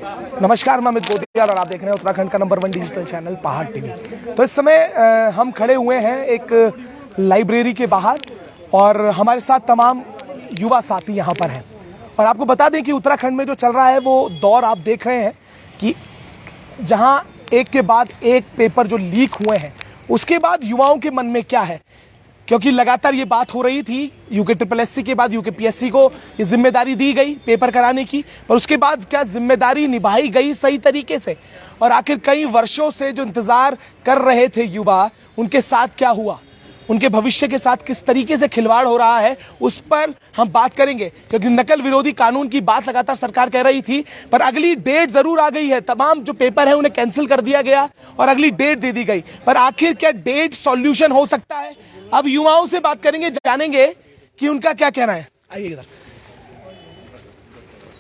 नमस्कार, मैं अमित गोदिया और आप देख रहे हैं उत्तराखंड का नंबर 1 डिजिटल चैनल पहाड़ टीवी। तो इस समय हम खड़े हुए हैं एक लाइब्रेरी के बाहर और हमारे साथ तमाम युवा साथी यहाँ पर हैं। और आपको बता दें कि उत्तराखंड में जो चल रहा है वो दौर आप देख रहे हैं कि जहाँ एक के बाद एक पेपर जो लीक हुए हैं, उसके बाद युवाओं के मन में क्या है, क्योंकि लगातार ये बात हो रही थी यूके SSS के बाद यूके PSC को ये जिम्मेदारी दी गई पेपर कराने की, पर उसके बाद क्या जिम्मेदारी निभाई गई सही तरीके से, और आखिर कई वर्षों से जो इंतजार कर रहे थे युवा, उनके साथ क्या हुआ, उनके भविष्य के साथ किस तरीके से खिलवाड़ हो रहा है, उस पर हम बात करेंगे। क्योंकि नकल विरोधी कानून की बात लगातार सरकार कह रही थी, पर अगली डेट जरूर आ गई है। तमाम जो पेपर है उन्हें कैंसिल कर दिया गया और अगली डेट दे दी गई, पर आखिर क्या डेट सॉल्यूशन हो सकता है? अब युवाओं से बात करेंगे, जानेंगे कि उनका क्या कहना है। आइए इधर।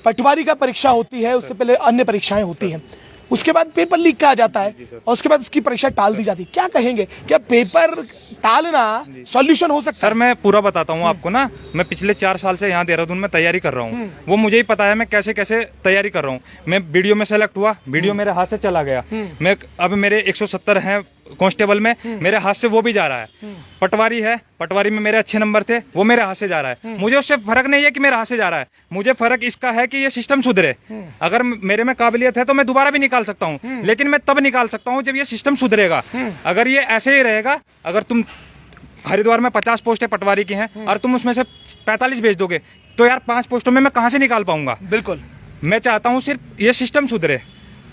पटवारी का परीक्षा होती है, उससे पहले अन्य परीक्षाएं होती हैं, उसके बाद पेपर लीक का आ जाता है और उसके बाद उसकी परीक्षा टाल दी जाती है। क्या कहेंगे, क्या पेपर टालना सॉल्यूशन हो सकता है? सर मैं पूरा बताता हूँ आपको ना। मैं पिछले 4 साल से यहाँ देहरादून में तैयारी कर रहा हूँ, वो मुझे ही पता है मैं कैसे कैसे तैयारी कर रहा हूँ। मैं वीडियो में सेलेक्ट हुआ, वीडियो मेरे हाथ से चला गया। मैं अब मेरे 170 हैं कांस्टेबल में, मेरे हाथ से वो भी जा रहा है। पटवारी है, पटवारी में मेरे अच्छे नंबर थे, वो मेरे हाथ से जा रहा है। मुझे उससे फर्क नहीं है कि मेरे हाथ से जा रहा है, मुझे फर्क इसका है कि ये सिस्टम सुधरे। अगर मेरे में काबिलियत है तो मैं दोबारा भी निकाल सकता हूँ, लेकिन मैं तब निकाल सकता हूँ जब ये सिस्टम सुधरेगा। अगर ये ऐसे ही रहेगा, अगर तुम हरिद्वार में 50 पोस्टें पटवारी की हैं और तुम उसमें से 45 भेज दोगे, तो यार 5 पोस्टों में मैं कहाँ से निकाल पाऊंगा? बिल्कुल, मैं चाहता हूँ सिर्फ ये सिस्टम सुधरे।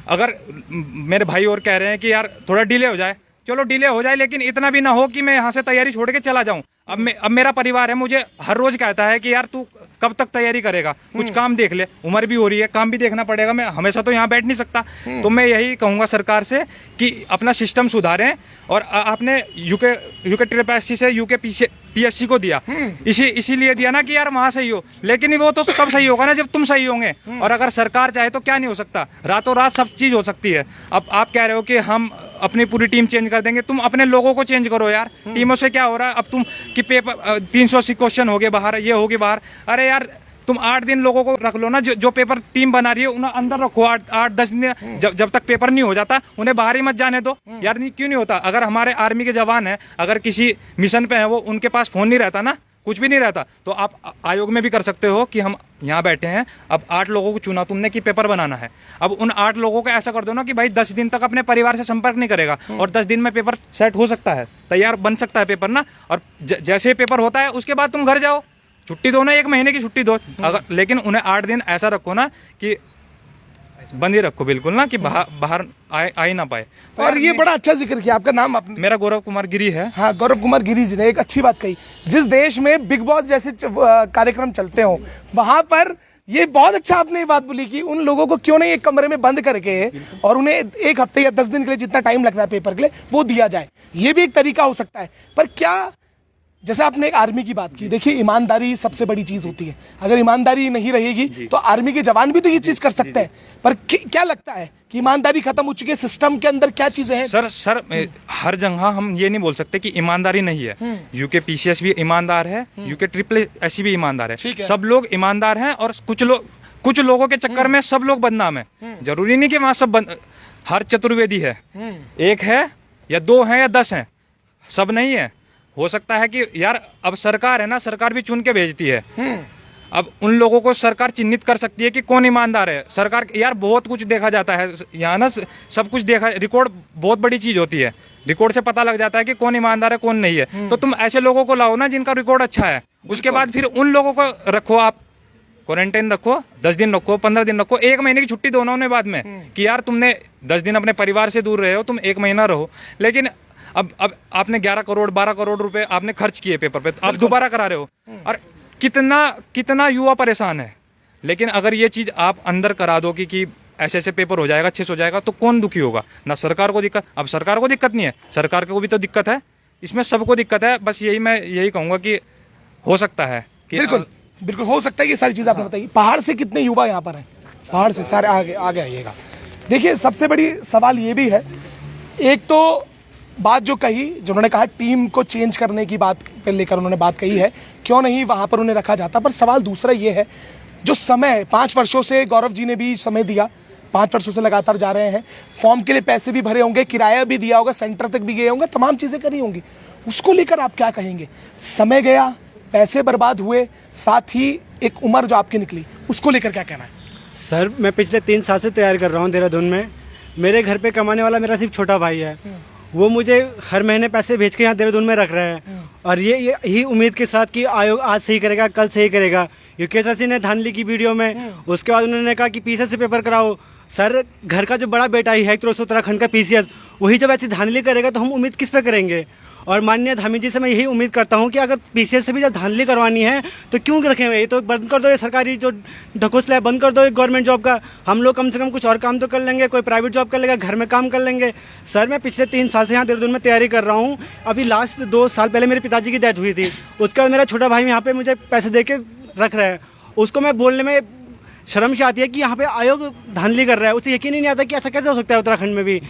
अगर मेरे भाई और कह रहे हैं कि यार थोड़ा डिले हो जाए, चलो डिले हो जाए, लेकिन इतना भी ना हो कि मैं यहाँ से तैयारी छोड़ के चला जाऊं। अब मेरा परिवार है, मुझे हर रोज कहता है कि यार तू कब तक तैयारी करेगा, कुछ काम देख ले, उम्र भी हो रही है, काम भी देखना पड़ेगा, मैं हमेशा तो यहाँ बैठ नहीं सकता। तो मैं यही कहूंगा सरकार से कि अपना सिस्टम सुधारें। और आपने यूके SSS से यूके PSC को दिया, इसीलिए दिया ना कि यार वहां सही हो, लेकिन वो तो तब सही होगा ना जब तुम सही होंगे। और अगर सरकार चाहे तो क्या नहीं हो सकता, रातों रात सब चीज हो सकती है। अब आप कह रहे हो कि हम अपनी पूरी टीम चेंज कर देंगे, तुम अपने लोगों को चेंज करो यार। टीमों से क्या हो रहा है अब तुम कि पेपर 380 क्वेश्चन हो गए बाहर, ये होगी बाहर। अरे यार तुम 8 दिन लोगों को रख लो ना, जो पेपर टीम बना रही है उन्हें अंदर रखो 8-10 दिन, जब तक पेपर नहीं हो जाता उन्हें बाहर ही मत जाने दो यार। क्यों नहीं होता? अगर हमारे आर्मी के जवान हैं, अगर किसी मिशन पे हैं, वो उनके पास फोन नहीं रहता ना, कुछ भी नहीं रहता, तो आप आयोग में भी कर सकते हो कि हम यहाँ बैठे हैं, अब 8 लोगों को चुना तुमने कि पेपर बनाना है। अब उन 8 लोगों को ऐसा कर दो ना कि भाई 10 दिन तक अपने परिवार से संपर्क नहीं करेगा, और 10 दिन में पेपर सेट हो सकता है, तैयार बन सकता है पेपर ना। और जैसे पेपर होता है उसके बाद तुम घर जाओ, छुट्टी दो ना, 1 महीने की छुट्टी दो। अगर लेकिन उन्हें 8 दिन ऐसा रखो ना कि बंद ही रखो बिल्कुल ना, कि बाहर आ ही ना पाए। तो और ये बड़ा अच्छा जिक्र किया, आपका नाम? मेरा गौरव कुमार गिरी है। हाँ, गौरव कुमार गिरी जी ने एक अच्छी बात कही। जिस देश में बिग बॉस जैसे कार्यक्रम चलते हो, वहां पर ये बहुत अच्छा आपने ये बात बोली कि उन लोगों को क्यों नहीं एक कमरे में बंद करके और उन्हें 1 हफ्ते या 10 दिन के लिए जितना टाइम लगता है पेपर के लिए वो दिया जाए। ये भी एक तरीका हो सकता है। पर क्या, जैसे आपने एक आर्मी की बात की, देखिए ईमानदारी सबसे बड़ी चीज होती है। अगर ईमानदारी नहीं रहेगी तो आर्मी के जवान भी तो ये चीज कर सकते हैं। पर क्या लगता है कि ईमानदारी खत्म हो चुकी है सिस्टम के अंदर? क्या चीजें हैं? सर हर जगह हम ये नहीं बोल सकते कि ईमानदारी नहीं है। यूके PCS भी ईमानदार है, यूके SSS भी ईमानदार है, सब लोग ईमानदार हैं। और कुछ लोगों के चक्कर में सब लोग बदनाम है। जरूरी नहीं कि वहां सब हर चतुर्वेदी है, एक है या 2 है या 10 है, सब नहीं है। हो सकता है कि यार अब सरकार है ना, सरकार भी चुन के भेजती है। अब उन लोगों को सरकार चिन्हित कर सकती है कि कौन ईमानदार है। सरकार यार बहुत कुछ देखा जाता है यहाँ ना, सब कुछ देखा, रिकॉर्ड बहुत बड़ी चीज होती है, रिकॉर्ड से पता लग जाता है कि कौन ईमानदार है कौन नहीं है। तो तुम ऐसे लोगों को लाओ ना जिनका रिकॉर्ड अच्छा है, उसके बाद फिर उन लोगों को रखो, आप क्वारंटाइन रखो, 10 दिन रखो, 15 दिन रखो, 1 महीने की छुट्टी दो ना उन्हें बाद में, कि यार तुमने 10 दिन अपने परिवार से दूर रहे हो, तुम 1 महीना रहो। लेकिन अब आपने 11 करोड़ 12 करोड़ रुपए आपने खर्च किए पेपर पे, तो आप दोबारा करा रहे हो। और कितना युवा परेशान है। लेकिन अगर ये चीज आप अंदर करा दो कि ऐसे पेपर हो जाएगा, अच्छे से हो जाएगा, तो कौन दुखी होगा? ना सरकार को दिक्कत। अब सरकार को दिक्कत नहीं है, सरकार को भी तो दिक्कत है, इसमें सबको दिक्कत है। बस मैं यही कहूंगा कि हो सकता है कि बिल्कुल हो सकता है। ये सारी चीज आपने बताई। पहाड़ से कितने युवा यहाँ पर हैं? पहाड़ से सारे आगे आइएगा। देखिए सबसे बड़ी सवाल ये भी है, एक तो बात जो कही, जो उन्होंने कहा टीम को चेंज करने की बात पे लेकर उन्होंने बात कही है, क्यों नहीं वहां पर उन्हें रखा जाता। पर सवाल दूसरा ये है, जो समय 5 वर्षों से गौरव जी ने भी समय दिया, 5 वर्षों से लगातार जा रहे हैं, फॉर्म के लिए पैसे भी भरे होंगे, किराया भी दिया होगा, सेंटर तक भी गए होंगे, तमाम चीजें करी होंगी, उसको लेकर आप क्या कहेंगे? समय गया, पैसे बर्बाद हुए, साथ ही एक उम्र जो आपकी निकली, उसको लेकर क्या कहना है? सर मैं पिछले 3 साल से तैयारी कर रहा हूँ देहरादून में। मेरे घर पे कमाने वाला मेरा सिर्फ छोटा भाई है, वो मुझे हर महीने पैसे भेज के यहाँ देहरादून में रख रहा है, और ये यही उम्मीद के साथ कि आयोग आज सही करेगा, कल सही करेगा। यूकेएसएससी ने धांधली की वीडियो में, उसके बाद उन्होंने कहा कि पीसीएस से पेपर कराओ। सर घर का जो बड़ा बेटा ही है तो उत्तराखंड का पीसीएस, वही जब ऐसी धांधली करेगा तो हम उम्मीद किस पे करेंगे? और माननीय धामी जी से मैं यही उम्मीद करता हूं कि अगर पीसीएस से भी जब धांधली करवानी है तो क्यों रखें? ये तो बंद कर दो, ये सरकारी जो ढकोसला है बंद कर दो, गवर्नमेंट जॉब का। हम लोग कम से कम कुछ और काम तो कर लेंगे, कोई प्राइवेट जॉब कर लेगा, घर में काम कर लेंगे। सर मैं पिछले 3 साल से यहाँ देहरादून में तैयारी कर रहा हूँ। अभी लास्ट 2 साल पहले मेरे पिताजी की डेथ हुई थी, उसके बाद मेरा छोटा भाई यहाँ पे मुझे पैसे दे के रख रहा है। उसको मैं बोलने में शर्म से आती है कि यहाँ पे आयोग धांधली कर रहा है, उसे यकीन ही नहीं आता कि ऐसा कैसे हो सकता है उत्तराखंड में भी।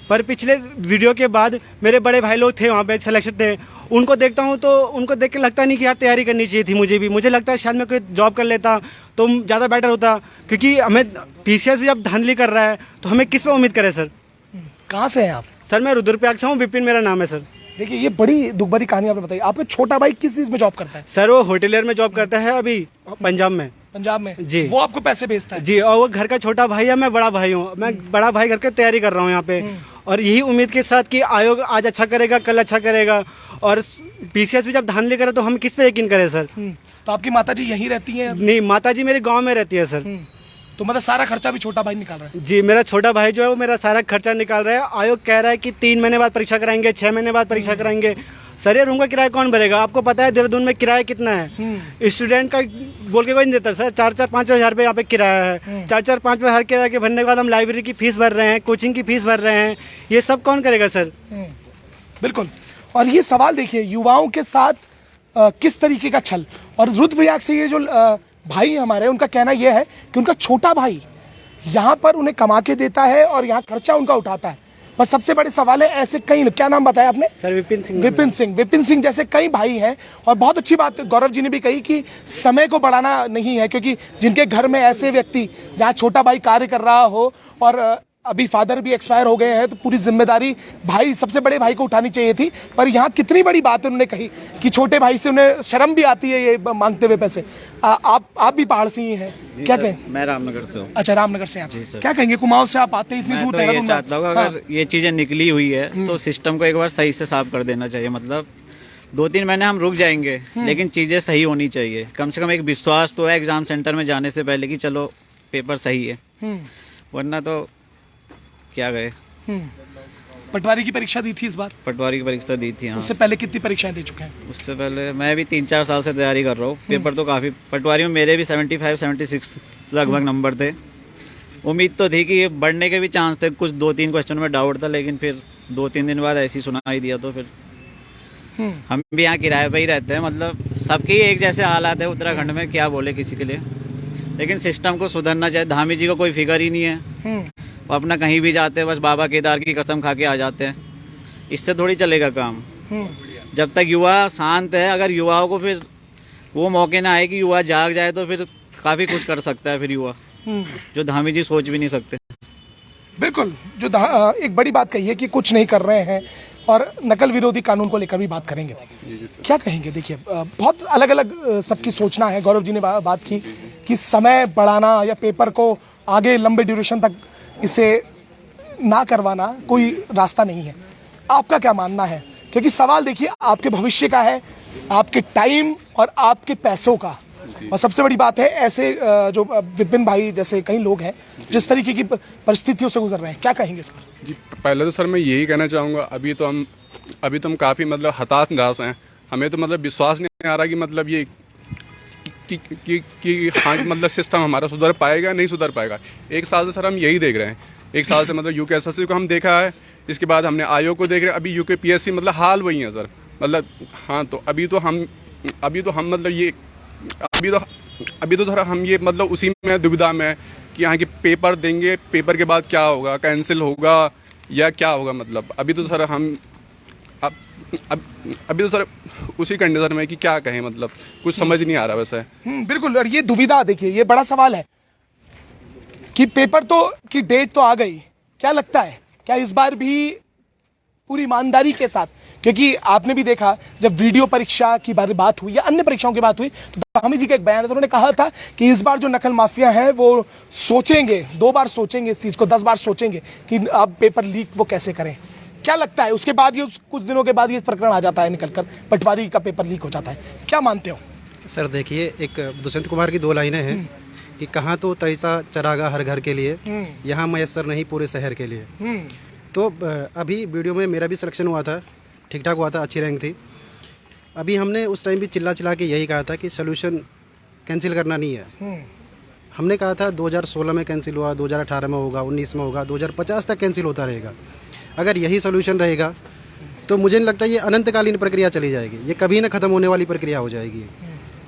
पर पिछले वीडियो के बाद मेरे बड़े भाई लोग थे वहाँ पे, सिलेक्शन थे, उनको देखता हूँ तो उनको देख के लगता नहीं कि यार तैयारी करनी चाहिए थी मुझे भी। मुझे लगता है शायद मैं कोई जॉब कर लेता तो ज़्यादा बेटर होता, क्योंकि हमें पीसीएस भी जब धांधली कर रहा है तो हमें किस पे उम्मीद करें? सर कहाँ से हैं आप? सर मैं रुद्रप्रयाग से हूँ, विपिन मेरा नाम है। सर देखिए, ये बड़ी दुख भरी कहानी आपने बताई। आपका छोटा भाई किस चीज में जॉब करता है? सर वो होटलियर में जॉब करता है अभी पंजाब में। पंजाब में जी। वो आपको पैसे भेजता है? जी, और वो घर का छोटा भाई है, मैं बड़ा भाई हूँ। मैं बड़ा भाई करके तैयारी कर रहा हूँ यहाँ पे, और यही उम्मीद के साथ कि आयोग आज अच्छा करेगा, कल अच्छा करेगा। और पीसीएस भी जब धांधली करे तो हम किस पे यकीन करें? सर तो आपकी माताजी यहीं रहती हैं? नहीं, माताजी मेरे गांव में रहती है। सर तो मतलब सारा खर्चा भी छोटा भाई निकाल रहा है? जी, मेरा छोटा भाई जो है वो मेरा सारा खर्चा निकाल रहा है। आयोग कह रहा है कि 3 महीने बाद परीक्षा कराएंगे, 6 महीने बाद परीक्षा कराएंगे। सर ये रूम का किराया कौन भरेगा? आपको पता है देहरादून में किराया कितना है? स्टूडेंट का बोल के कोई नहीं देता सर। 4-5 हज़ार रुपये यहाँ पे किराया है। 4-5 हज़ार किराया के भरने के बाद हम लाइब्रेरी की फीस भर रहे हैं, कोचिंग की फीस भर रहे हैं। ये सब कौन करेगा सर? बिल्कुल। और ये सवाल देखिए, युवाओं के साथ किस तरीके का छल। और रुद्रप्रयाग से ये जो भाई हमारे, उनका कहना यह है कि उनका छोटा भाई यहाँ पर उन्हें कमा के देता है और यहाँ खर्चा उनका उठाता है। पर सबसे बड़े सवाल है, ऐसे कई, क्या नाम बताया आपने? सर विपिन सिंह। विपिन सिंह जैसे कई भाई हैं। और बहुत अच्छी बात गौरव जी ने भी कही कि समय को बढ़ाना नहीं है, क्योंकि जिनके घर में ऐसे व्यक्ति, जहाँ छोटा भाई कार्य कर रहा हो और अभी फादर भी एक्सपायर हो गए हैं, तो पूरी जिम्मेदारी भाई, सबसे बड़े भाई को उठानी चाहिए थी। पर यहाँ कितनी बड़ी बात उन्होंने कही कि छोटे भाई से उन्हें शर्म भी आती है ये मांगते हुए पैसे। आप भी पहाड़ से ही हैं, क्या कहें? मैं रामनगर से हूँ। अच्छा, रामनगर से आप क्या कहेंगे? कुमाऊं से आप आते हैं इतनी दूर? मैं तो ये चाहता हूँ अगर ये चीजें निकली हुई है तो सिस्टम को एक बार सही से साफ कर देना चाहिए। मतलब 2-3 महीने हम रुक जाएंगे, लेकिन चीजें सही होनी चाहिए। कम से कम एक विश्वास तो है एग्जाम सेंटर में जाने से पहले कि चलो पेपर सही है, वरना तो क्या गए। पटवारी की परीक्षा दी थी इस बार? पटवारी की परीक्षा दी थी। हाँ, उससे पहले कितनी परीक्षाएं दे चुके हैं? उससे पहले मैं भी 3-4 साल से तैयारी कर रहा हूँ। पेपर तो काफी, पटवारी में मेरे भी 75-76 लगभग नंबर थे। उम्मीद तो थी कि बढ़ने के भी चांस थे, कुछ 2-3 क्वेश्चन में डाउट था, लेकिन फिर 2-3 दिन बाद ऐसी सुनाई दिया तो फिर हम भी यहाँ किराए पे ही रहते हैं। मतलब सबके ही एक जैसे हालात है उत्तराखंड में, क्या बोले किसी के लिए। लेकिन सिस्टम को सुधरना चाहिए। धामी जी को कोई फिक्र ही नहीं है, वो अपना कहीं भी जाते हैं, बस बाबा केदार की कसम खा के आ जाते हैं। इससे थोड़ी चलेगा काम। जब तक युवा शांत है, अगर युवाओं को फिर वो मौके ना आए कि युवा जाग जाए, तो फिर काफी कुछ कर सकता है फिर युवा, जो धामी जी सोच भी नहीं सकते। बिल्कुल, जो एक बड़ी बात कही है कि कुछ नहीं कर रहे हैं, और नकल विरोधी कानून को लेकर भी बात करेंगे। क्या कहेंगे? देखिए, बहुत अलग अलग सबकी सोचना है। गौरव जी ने बात की कि समय बढ़ाना या पेपर को आगे लंबे ड्यूरेशन तक इसे ना करवाना कोई रास्ता नहीं है। आपका क्या मानना है? क्योंकि सवाल देखिए आपके भविष्य का है, आपके टाइम और आपके पैसों का। और सबसे बड़ी बात है, ऐसे जो विपिन भाई जैसे कई लोग हैं जिस तरीके की परिस्थितियों से गुजर रहे हैं, क्या कहेंगे इस पर? जी, पहले तो सर मैं यही कहना चाहूँगा, अभी तो हम काफ़ी मतलब हताश निराश हैं। हमें तो मतलब विश्वास नहीं आ रहा कि मतलब ये कि हाँ मतलब सिस्टम हमारा सुधर पाएगा, नहीं सुधर पाएगा। 1 साल से सर हम यही देख रहे हैं। 1 साल से मतलब यूकेएसएससी को हम देखा है, इसके बाद हमने आयोग को देख रहे हैं, अभी यूकेपीएससी, मतलब हाल वही है सर। मतलब हाँ, तो अभी तो हम मतलब ये अभी तो सर हम ये मतलब उसी में दुविधा में कि यहाँ के पेपर देंगे, पेपर के बाद क्या होगा, कैंसिल होगा या क्या होगा। मतलब अभी तो सर हम अभी तो सर उसी कंडीशन में कि क्या कहें, मतलब कुछ समझ नहीं आ रहा वैसे। बिल्कुल। और ये दुविधा देखिए, ये बड़ा सवाल है। कि पेपर तो की डेट तो आ गई, क्या लगता है क्या इस बार भी पूरी ईमानदारी के साथ, क्योंकि आपने भी देखा जब वीडियो परीक्षा की बात हुई या अन्य परीक्षाओं की बात हुई तो धामी जी का एक बयान है, तो उन्होंने कहा था कि इस बार जो नकल माफिया हैं वो सोचेंगे, 2 बार सोचेंगे इस चीज को, 10 बार सोचेंगे कि अब पेपर लीक वो कैसे करें। क्या लगता है उसके बाद ये कुछ दिनों के बाद ये प्रकरण आ जाता है निकलकर, पटवारी का पेपर लीक हो जाता है, क्या मानते हो? सर देखिए, एक दुष्यंत कुमार की 2 लाइनें हैं कि कहाँ तो तैसा चरागा हर घर के लिए, यहाँ मैसर नहीं पूरे शहर के लिए। तो अभी वीडियो में मेरा भी सिलेक्शन हुआ था, ठीक ठाक हुआ था, अच्छी रैंक थी। अभी हमने उस टाइम भी चिल्ला के यही कहा था कि सोल्यूशन कैंसिल करना नहीं है। हमने कहा था 2016 में कैंसिल हुआ, 2018 में होगा, 19 में होगा, 2050 तक कैंसिल होता रहेगा। अगर यही सोल्यूशन रहेगा तो मुझे नहीं लगता ये अनंतकालीन प्रक्रिया चली जाएगी, ये कभी ना ख़त्म होने वाली प्रक्रिया हो जाएगी।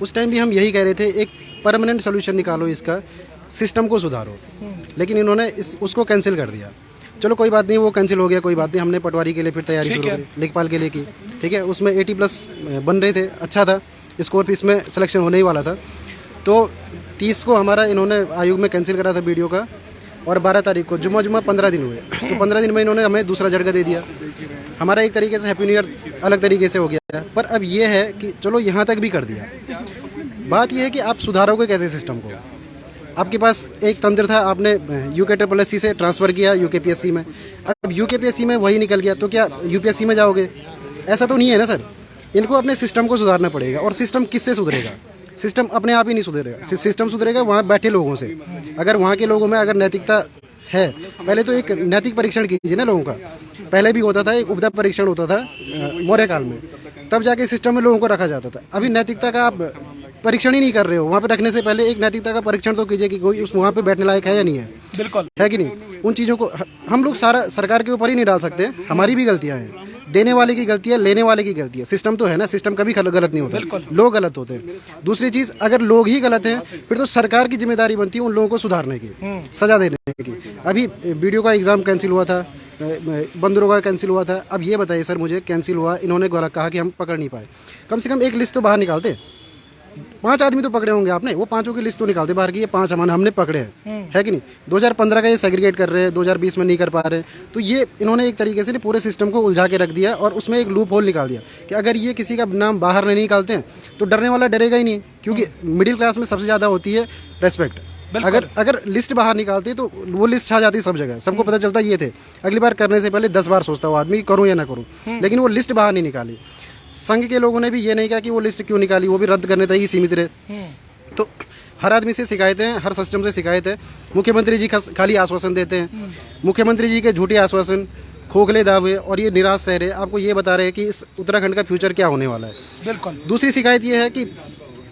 उस टाइम भी हम यही कह रहे थे, एक परमानेंट सोल्यूशन निकालो, इसका सिस्टम को सुधारो, लेकिन इन्होंने उसको कैंसिल कर दिया। चलो कोई बात नहीं, वो कैंसिल हो गया, कोई बात नहीं। हमने पटवारी के लिए फिर तैयारी शुरू करी, लेखपाल के लिए की, ठीक है। उसमें 80+ बन रहे थे, अच्छा था स्कोर, भी इसमें सिलेक्शन होने ही वाला था। तो 30 को हमारा इन्होंने आयोग में कैंसिल करा था वीडियो का, और 12 तारीख को जुम्मा 15 दिन हुए। तो 15 दिन में इन्होंने हमें दूसरा झटका दे दिया। हमारा एक तरीके से हैप्पी न्यू ईयर अलग तरीके से हो गया। पर अब ये है कि चलो यहाँ तक भी कर दिया, बात यह है कि आप सुधारोगे कैसे सिस्टम को। आपके पास एक तंत्र था, आपने UKSSC से ट्रांसफ़र किया UKPSC में। अब UKPSC में वही निकल गया तो क्या UPSC में जाओगे? ऐसा तो नहीं है ना सर। इनको अपने सिस्टम को सुधारना पड़ेगा। और सिस्टम किससे सुधरेगा? सिस्टम अपने आप ही नहीं सुधरेगा, सिस्टम सुधरेगा वहाँ बैठे लोगों से। अगर वहाँ के लोगों में अगर नैतिकता है, पहले तो एक नैतिक परीक्षण कीजिए ना लोगों का। पहले भी होता था, एक उपदा परीक्षण होता था मौर्य काल में, तब जाके सिस्टम में लोगों को रखा जाता था। अभी नैतिकता का आप परीक्षण ही नहीं कर रहे हो। वहाँ पे रखने से पहले एक नैतिकता का परीक्षण तो कीजिए कि कोई उस वहाँ पे बैठने लायक है या नहीं है। बिल्कुल है कि नहीं? उन चीज़ों को हम लोग सारा सरकार के ऊपर ही नहीं डाल सकते। हमारी भी गलतियाँ हैं, देने वाले की गलती है, लेने वाले की गलती है। सिस्टम तो है ना, सिस्टम कभी गलत नहीं होता, लोग गलत होते हैं। दूसरी चीज़, अगर लोग ही गलत हैं फिर तो सरकार की जिम्मेदारी बनती है उन लोगों को सुधारने की, सजा देने की। अभी वीडियो का एग्ज़ाम कैंसिल हुआ था, बंदरों का कैंसिल हुआ था। अब ये बताइए सर मुझे, कैंसिल हुआ, इन्होंने कहा कि हम पकड़ नहीं पाए। कम से कम एक लिस्ट तो बाहर निकालते। 5 आदमी तो पकड़े होंगे आपने, वो 5 की लिस्ट तो निकालते बाहर की, ये 5 हमने पकड़े हैं, है कि नहीं? 2015 का ये सेग्रीगेट कर रहे हैं, 2020 में नहीं कर पा रहे। तो ये इन्होंने एक तरीके से पूरे सिस्टम को उलझा के रख दिया और उसमें एक लूप होल निकाल दिया कि अगर ये किसी का नाम बाहर नहीं निकालते हैं तो डरने वाला डरेगा ही नहीं, क्योंकि मिडिल क्लास में सबसे ज़्यादा होती है रेस्पेक्ट। अगर लिस्ट बाहर निकालते तो वो लिस्ट छा जाती सब जगह, सबको पता चलता ये थे। अगली बार करने से पहले 10 बार सोचता वो आदमी करूँ या ना करूँ, लेकिन वो लिस्ट बाहर नहीं निकाली। संघ के लोगों ने भी ये नहीं कहा कि वो लिस्ट क्यों निकाली, वो भी रद्द करने तक ही सीमित रहे। तो हर आदमी से शिकायतें हैं, हर सिस्टम से शिकायत है। मुख्यमंत्री जी खाली आश्वासन देते हैं, मुख्यमंत्री जी के झूठे आश्वासन, खोखले दावे और ये निराश चेहरे आपको ये बता रहे हैं कि इस उत्तराखंड का फ्यूचर क्या होने वाला है। बिल्कुल। दूसरी शिकायत ये है कि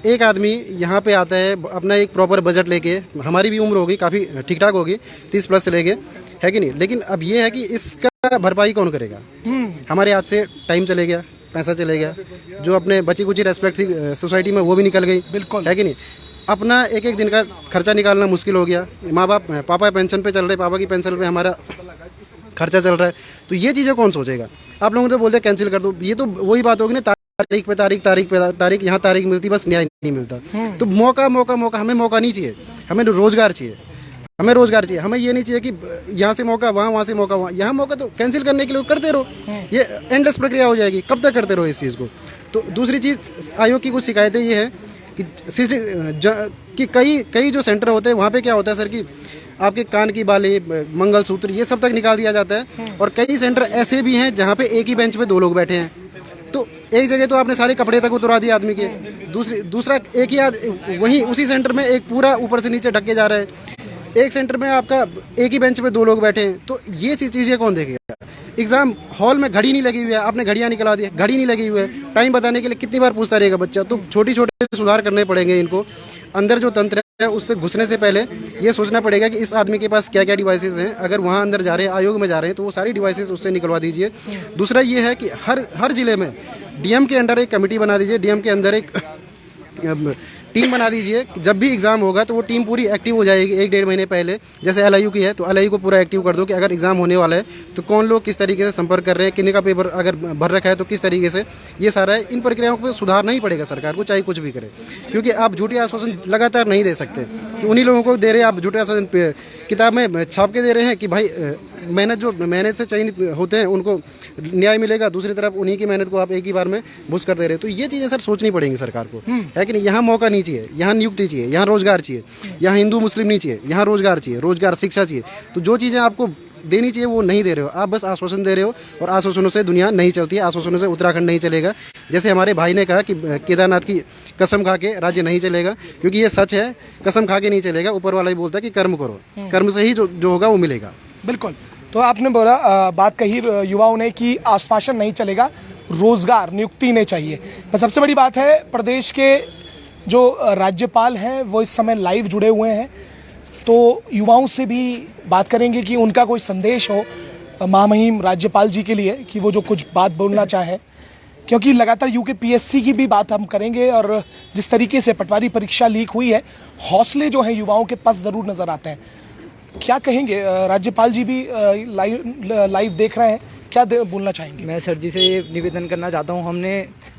एक आदमी यहाँ पे आता है अपना एक प्रॉपर बजट लेके, हमारी भी उम्र होगी काफ़ी ठीक ठाक होगी 30+ से लेके, है कि नहीं? लेकिन अब ये है कि इसका भरपाई कौन करेगा? हमारे हाथ से टाइम चले गया, पैसा चले गया, जो अपने बची कुची रेस्पेक्ट थी सोसाइटी में वो भी निकल गई। बिल्कुल, है कि नहीं? अपना एक एक दिन का खर्चा निकालना मुश्किल हो गया। माँ बाप, पापा पेंशन पे चल रहे, पापा की पेंशन पे हमारा खर्चा चल रहा है। तो ये चीज़ें कौन सोचेगा? आप लोगों तो बोलते हैं कैंसिल कर दो, ये तो वही बात होगी ना, तारीख पे तारीख, यहाँ तारीख मिलती, बस न्याय नहीं मिलता। तो मौका हमें मौका नहीं चाहिए, हमें रोजगार चाहिए, हमें रोजगार चाहिए। हमें ये नहीं चाहिए कि यहाँ से मौका वहाँ से मौका वहाँ। यहाँ मौका तो कैंसिल करने के लिए करते रहो, ये एंडलेस प्रक्रिया हो जाएगी। कब तक करते रहो इस चीज़ को? तो दूसरी चीज़, आयोग की कुछ शिकायतें ये है कि कई जो सेंटर होते हैं वहाँ पे क्या होता है सर कि आपके कान की बाली, मंगलसूत्र, ये सब तक निकाल दिया जाता है। और कई सेंटर ऐसे भी हैं जहाँ पे एक ही बेंच पे 2 लोग बैठे हैं, तो एक जगह तो आपने सारे कपड़े तक उतरवा दिए आदमी के। दूसरा एक ही वहीं उसी सेंटर में एक पूरा ऊपर से नीचे ढक के जा रहा है। एक सेंटर में आपका एक ही बेंच पे 2 लोग बैठे हैं, तो ये चीज़ें कौन देखेगा? एग्जाम हॉल में घड़ी नहीं लगी हुई है, आपने घड़ियाँ निकला दी, घड़ी नहीं लगी हुई है, टाइम बताने के लिए कितनी बार पूछता रहेगा बच्चा? तो छोटे सुधार करने पड़ेंगे इनको। अंदर जो तंत्र है उससे घुसने से पहले ये सोचना पड़ेगा कि इस आदमी के पास क्या क्या डिवाइसेस हैं। अगर वहाँ अंदर जा रहे हैं, आयोग में जा रहे हैं, तो वो सारी डिवाइसेस उससे निकलवा दीजिए। दूसरा ये है कि हर जिले में DM के अंडर एक कमेटी बना दीजिए, DM के अंदर एक टीम बना दीजिए, जब भी एग्जाम होगा तो वो टीम पूरी एक्टिव हो जाएगी 1-1.5 महीने पहले। जैसे LIU की है तो LIU को पूरा एक्टिव कर दो कि अगर एग्जाम होने वाला है तो कौन लोग किस तरीके से संपर्क कर रहे हैं, किन्हीं का पेपर अगर भर रखा है तो किस तरीके से, ये सारा है। इन प्रक्रियाओं को सुधारना ही पड़ेगा सरकार को, चाहे कुछ भी करे, क्योंकि आप झूठे आश्वासन लगातार नहीं दे सकते कि उन्हीं लोगों को दे रहे हैं आप झूठे आश्वासन, किताब में छाप के दे रहे हैं कि भाई मेहनत से चयनित होते हैं उनको न्याय मिलेगा, दूसरी तरफ उन्हीं की मेहनत को आप एक ही बार में भूस कर दे रहे हैं। तो ये चीज़ें सर सोचनी पड़ेंगी सरकार को, है कि नहीं। यहाँ मौका नहीं चाहिए, यहाँ नियुक्ति चाहिए, यहाँ रोजगार चाहिए, यहाँ हिंदू मुस्लिम नहीं चाहिए, यहाँ रोजगार चाहिए, रोजगार शिक्षा चाहिए। तो जो चीज़ें आपको देनी चाहिए वो नहीं दे रहे हो, आप बस आश्वासन दे रहे हो, और आश्वासनों से दुनिया नहीं चलती है, आश्वासनों से उत्तराखंड नहीं चलेगा। जैसे हमारे भाई ने कहा कि केदारनाथ की कसम खा के राज्य नहीं चलेगा, क्योंकि ये सच है, कसम खा के नहीं चलेगा। ऊपर वाला ही बोलता है कि कर्म करो, कर्म से ही जो होगा वो मिलेगा। बिल्कुल। तो आपने बोला बात कही युवाओं ने कि आश्वासन नहीं चलेगा, रोजगार नियुक्ति नहीं चाहिए। पर सबसे बड़ी बात है, प्रदेश के जो राज्यपाल हैं वो इस समय लाइव जुड़े हुए हैं, तो युवाओं से भी बात करेंगे कि उनका कोई संदेश हो महामहिम राज्यपाल जी के लिए कि वो जो कुछ बात बोलना चाहें, क्योंकि लगातार UPSC की भी बात हम करेंगे। और जिस तरीके से पटवारी परीक्षा लीक हुई है, हौसले जो हैं युवाओं के पास ज़रूर नज़र आते हैं। क्या कहेंगे, राज्यपाल जी भी लाइव देख रहे हैं, क्या बोलना चाहेंगे? मैं सर जी से ये निवेदन करना चाहता हूँ, हमने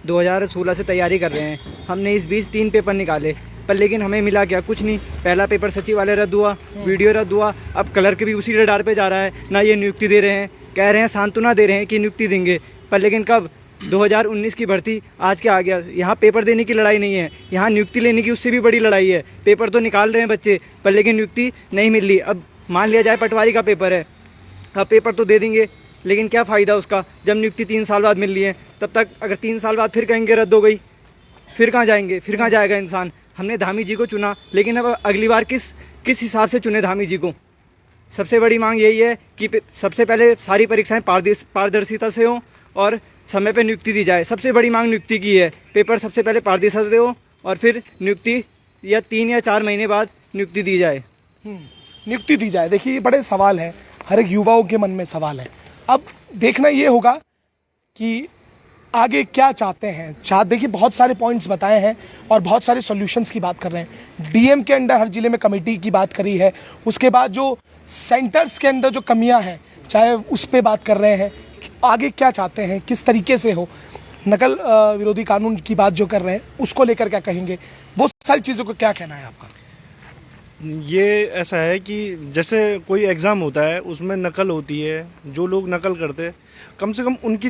2016 से तैयारी कर रहे हैं, हमने इस बीच 3 पेपर निकाले, पर लेकिन हमें मिला क्या, कुछ नहीं। पहला पेपर सचिवालय रद्द हुआ, वीडियो रद्द हुआ, अब क्लर्क भी उसी रडार पे जा रहा है, ना ये नियुक्ति दे रहे हैं, कह रहे हैं सांत्वना दे रहे हैं कि नियुक्ति देंगे, पर लेकिन कब 2019 की भर्ती आज क्या आ गया। यहाँ पेपर देने की लड़ाई नहीं है, यहाँ नियुक्ति लेने की उससे भी बड़ी लड़ाई है। पेपर तो निकाल रहे हैं बच्चे, पर लेकिन नियुक्ति नहीं मिल रही। अब मान लिया जाए पटवारी का पेपर है, अब पेपर तो दे देंगे, लेकिन क्या फ़ायदा उसका जब नियुक्ति 3 साल बाद मिल रही है। तब तक अगर 3 साल बाद फिर कहेंगे रद्द हो गई, फिर कहाँ जाएंगे, फिर कहाँ जाएगा इंसान। हमने धामी जी को चुना, लेकिन अब अगली बार किस हिसाब से चुने धामी जी को। सबसे बड़ी मांग यही है कि सबसे पहले सारी परीक्षाएं पारदर्शिता से हों और समय पे नियुक्ति दी जाए। सबसे बड़ी मांग नियुक्ति की है, पेपर सबसे पहले पारदर्शिता से हो और फिर नियुक्ति या 3 या 4 महीने बाद नियुक्ति दी जाए। नियुक्ति दी जाए। देखिए ये बड़े सवाल हैं, हर एक युवाओं के मन में सवाल है। अब देखना ये होगा कि आगे क्या चाहते हैं। देखिए बहुत सारे पॉइंट्स बताए हैं और बहुत सारे सॉल्यूशंस की बात कर रहे हैं। DM के अंडर हर जिले में कमेटी की बात करी है, उसके बाद जो सेंटर्स के अंदर जो कमियां हैं चाहे उस पर बात कर रहे हैं। आगे क्या चाहते हैं, किस तरीके से हो, नकल विरोधी कानून की बात जो कर रहे हैं उसको लेकर क्या कहेंगे, वो सारी चीज़ों को क्या कहना है आपका? ये ऐसा है कि जैसे कोई एग्ज़ाम होता है उसमें नकल होती है, जो लोग नकल करते हैं कम से कम उनकी,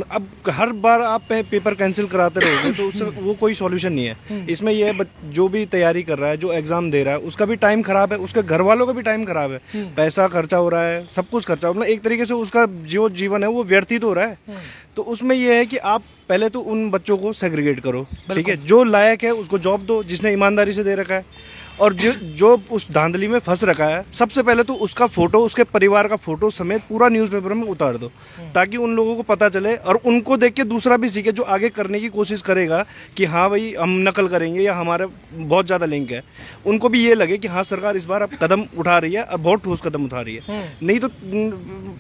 अब हर बार आप पेपर कैंसिल कराते रहोगे तो उससे वो कोई सॉल्यूशन नहीं है। इसमें ये है जो भी तैयारी कर रहा है, जो एग्जाम दे रहा है, उसका भी टाइम खराब है, उसके घर वालों का भी टाइम खराब है, पैसा खर्चा हो रहा है, सब कुछ खर्चा, मतलब एक तरीके से उसका जो जीवन है वो व्यतीत हो रहा है। तो उसमें ये है कि आप पहले तो उन बच्चों को सेग्रीगेट करो, ठीक है, जो लायक है उसको जॉब दो, जिसने ईमानदारी से दे रखा है, और जो उस धांधली में फंस रखा है सबसे पहले तो उसका फोटो, उसके परिवार का फोटो समेत पूरा न्यूज़पेपर में उतार दो, ताकि उन लोगों को पता चले और उनको देख के दूसरा भी सीखे जो आगे करने की कोशिश करेगा कि हाँ भाई हम नकल करेंगे या हमारे बहुत ज़्यादा लिंक है, उनको भी ये लगे कि हाँ सरकार इस बार अब कदम उठा रही है, अब बहुत ठोस कदम उठा रही है। नहीं तो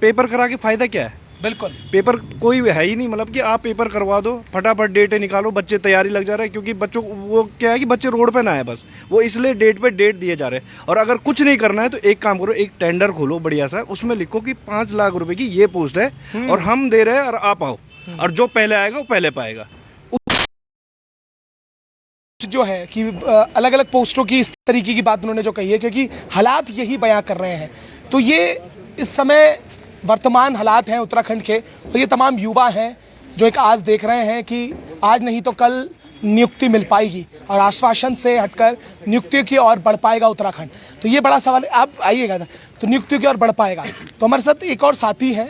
पेपर करा के फायदा क्या है? बिल्कुल, पेपर कोई है ही नहीं, मतलब कि आप पेपर करवा दो, फटाफट डेट निकालो, बच्चे तैयारी लग जा रहे हैं, क्योंकि बच्चों वो क्या है कि बच्चे रोड पे ना आए, बस वो इसलिए डेट पे डेट दिए जा रहे हैं। और अगर कुछ नहीं करना है तो एक काम करो, एक टेंडर खोलो बढ़िया सा, उसमें लिखो कि 5 लाख रुपए की ये पोस्ट है और हम दे रहे हैं और आप आओ, और जो पहले आएगा वो पहले पाएगा। जो है कि अलग अलग पोस्टों की इस तरीके की बात उन्होंने जो कही है, क्योंकि हालात यही बयां कर रहे हैं। तो ये इस समय वर्तमान हालात हैं उत्तराखंड के, तो ये तमाम युवा हैं जो एक आज देख रहे हैं कि आज नहीं तो कल नियुक्ति मिल पाएगी और आश्वासन से हटकर नियुक्ति की ओर बढ़ पाएगा उत्तराखंड। तो ये बड़ा सवाल है, आप आइएगा तो नियुक्ति की ओर बढ़ पाएगा। तो हमारे साथ एक और साथी हैं,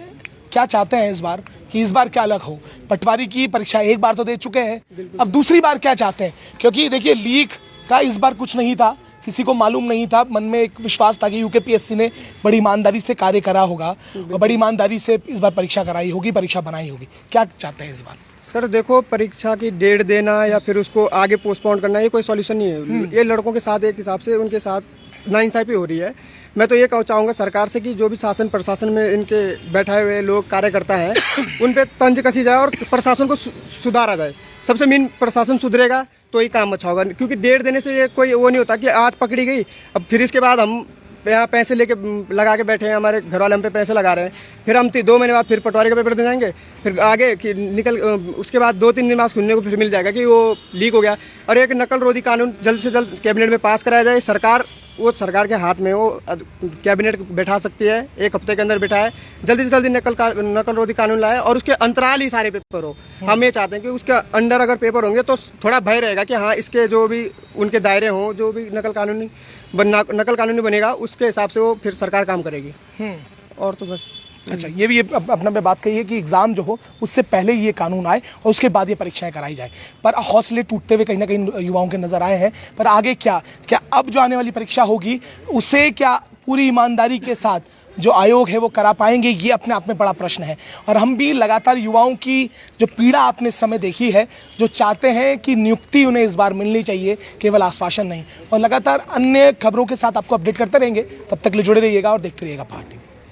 क्या चाहते हैं इस बार कि इस बार क्या अलग हो? पटवारी की परीक्षा एक बार तो दे चुके हैं, अब दूसरी बार क्या चाहते हैं? क्योंकि देखिए लीक का इस बार कुछ नहीं था, किसी को मालूम नहीं था, मन में एक विश्वास था कि UPSC ने बड़ी ईमानदारी से कार्य करा होगा और बड़ी ईमानदारी से इस बार परीक्षा कराई होगी, परीक्षा बनाई होगी। क्या चाहते हैं इस बार? सर देखो, परीक्षा की डेट देना या फिर उसको आगे पोस्टपोन करना ये कोई सॉल्यूशन नहीं है। ये लड़कों के साथ एक हिसाब से उनके साथ नाइंसाफी हो रही है। मैं तो ये चाहूँगा सरकार से कि जो भी शासन प्रशासन में इनके बैठाए हुए लोग कार्यकर्ता हैं उन पे तंज कसी जाए और प्रशासन को सुधारा जाए। सबसे मेन प्रशासन सुधरेगा तो ही काम अच्छा होगा, क्योंकि डेट देने से ये कोई वो नहीं होता कि आज पकड़ी गई अब फिर इसके बाद हम यहाँ पैसे लेके लगा के बैठे हैं, हमारे घर वाले हम पे पैसे लगा रहे हैं, फिर हम 2 महीने बाद फिर पटवारी का पेपर दे जाएंगे, फिर आगे कि निकल उसके बाद 2-3 दिन बाद सुनने को फिर मिल जाएगा कि वो लीक हो गया। और एक नकल रोधी कानून जल्द से जल्द कैबिनेट में पास कराया जाए। सरकार के हाथ में, वो कैबिनेट बैठा सकती है, 1 हफ्ते के अंदर बैठाए, जल्दी से जल्दी नकल रोधी कानून लाए और उसके अंतराल ही सारे पेपर हो। हम ये चाहते हैं कि उसके अंडर अगर पेपर होंगे तो थोड़ा भय रहेगा कि हाँ इसके जो भी उनके दायरे हों, जो भी नकल कानूनी बनेगा उसके हिसाब से वो फिर सरकार काम करेगी। और तो बस। अच्छा, ये भी अपना में बात कही है कि एग्जाम जो हो उससे पहले ये कानून आए और उसके बाद ये परीक्षाएं कराई जाए, पर हौसले टूटते हुए कहीं ना कहीं युवाओं के नजर आए हैं। पर आगे क्या अब जो आने वाली परीक्षा होगी उसे क्या पूरी ईमानदारी के साथ जो आयोग है वो करा पाएंगे, ये अपने आप में बड़ा प्रश्न है। और हम भी लगातार युवाओं की जो पीड़ा आपने इस समय देखी है, जो चाहते हैं कि नियुक्ति उन्हें इस बार मिलनी चाहिए, केवल आश्वासन नहीं, और लगातार अन्य खबरों के साथ आपको अपडेट करते रहेंगे। तब तक ले जुड़े रहिएगा और देखते रहिएगा पार्टी।